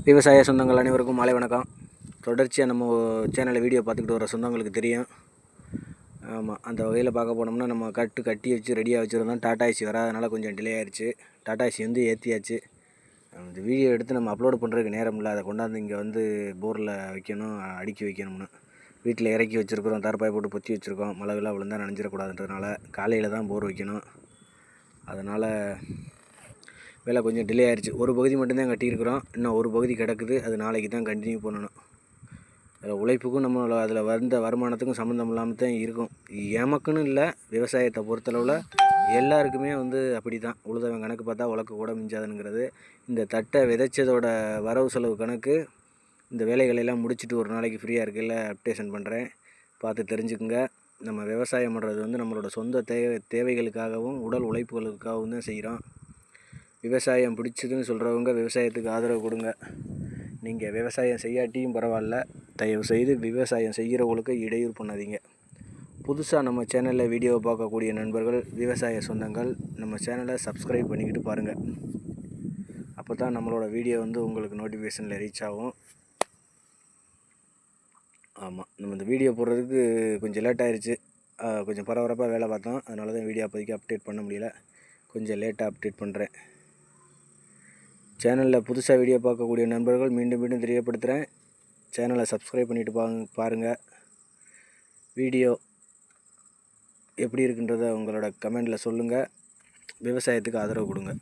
விவசாய சொந்தங்கள் அனைவருக்கும் மாலை வணக்கம். தொடர்ச்சியாக நம்ம சேனலில் வீடியோ பார்த்துக்கிட்டு வர சொந்தங்களுக்கு தெரியும். ஆமாம், அந்த வகையில் பார்க்க போனோம்னா நம்ம கட்டி வச்சு ரெடியாக வச்சுருந்தோம். டாடா ஏசி வராதனால கொஞ்சம் டிலே ஆயிடுச்சு. டாடா ஏசி வந்து ஏற்றியாச்சு. இந்த வீடியோ எடுத்து நம்ம அப்லோட் பண்ணுறதுக்கு நேரம் இல்லை. அதை கொண்டாந்து இங்கே வந்து போரில் வைக்கணும், அடுக்கி வைக்கணும்னு வீட்டில் இறக்கி வச்சுருக்குறோம். தார்பாய் போட்டு பொத்தி வச்சுருக்கோம். மழை விழுந்தால் நனைஞ்சிடக்கூடாதுன்றதுனால காலையில் தான் போர் வைக்கணும். அதனால் வேலை கொஞ்சம் டிலே ஆயிடுச்சு. ஒரு பகுதி மட்டும்தான் கட்டியிருக்கிறோம். இன்னும் ஒரு பகுதி கிடக்குது. அது நாளைக்கு தான் கண்டினியூ பண்ணணும். அதில் உழைப்புக்கும் நம்மளோட அதில் வந்த வருமானத்துக்கும் சம்மந்தம் இல்லாமல் தான் இருக்கும். எமக்குன்னு இல்லை, விவசாயத்தை பொறுத்தளவில் எல்லாருக்குமே வந்து அப்படி தான். உழுதவன் கணக்கு பார்த்தா உலக்கு கூட மிஞ்சாதுங்கிறது. இந்த தட்டை விதைச்சதோட வரவு செலவு கணக்கு இந்த வேலைகளெல்லாம் முடிச்சுட்டு ஒரு நாளைக்கு ஃப்ரீயாக இருக்கையில் அப்டேஷன் பண்ணுறேன், பார்த்து தெரிஞ்சுக்குங்க. நம்ம விவசாயம் பண்ணுறது வந்து நம்மளோட சொந்த தேவைகளுக்காகவும் உடல் உழைப்புகளுக்காகவும் தான் செய்கிறோம். விவசாயம் பிடிச்சதுன்னு சொல்கிறவங்க விவசாயத்துக்கு ஆதரவு கொடுங்க. நீங்கள் விவசாயம் செய்யாட்டியும் பரவாயில்ல, தயவுசெய்து விவசாயம் செய்கிறவங்களுக்கு இடையூறு பண்ணாதீங்க. புதுசாக நம்ம சேனலில் வீடியோவை பார்க்கக்கூடிய நண்பர்கள், விவசாய சொந்தங்கள், நம்ம சேனலை சப்ஸ்கிரைப் பண்ணிக்கிட்டு பாருங்கள். அப்போ தான் நம்மளோட வீடியோ வந்து உங்களுக்கு நோட்டிஃபிகேஷனில் ரீச் ஆகும். ஆமாம், நம்ம இந்த வீடியோ போடுறதுக்கு கொஞ்சம் லேட் ஆயிடுச்சு. கொஞ்சம் பரபரப்பாக வேலை பார்த்தோம். அதனால தான் வீடியோ அப்போதைக்கு அப்டேட் பண்ண முடியல. கொஞ்சம் லேட்டாக அப்டேட் பண்ணுறேன். சேனலில் புதுசாக வீடியோ பார்க்கக்கூடிய நண்பர்கள் மீண்டும் தெரியப்படுத்துகிறேன், சேனலை சப்ஸ்கிரைப் பண்ணிவிட்டு பாருங்கள். வீடியோ எப்படி இருக்குன்றதை உங்களோட கமெண்டில் சொல்லுங்கள். விவசாயத்துக்கு ஆதரவு கொடுங்க.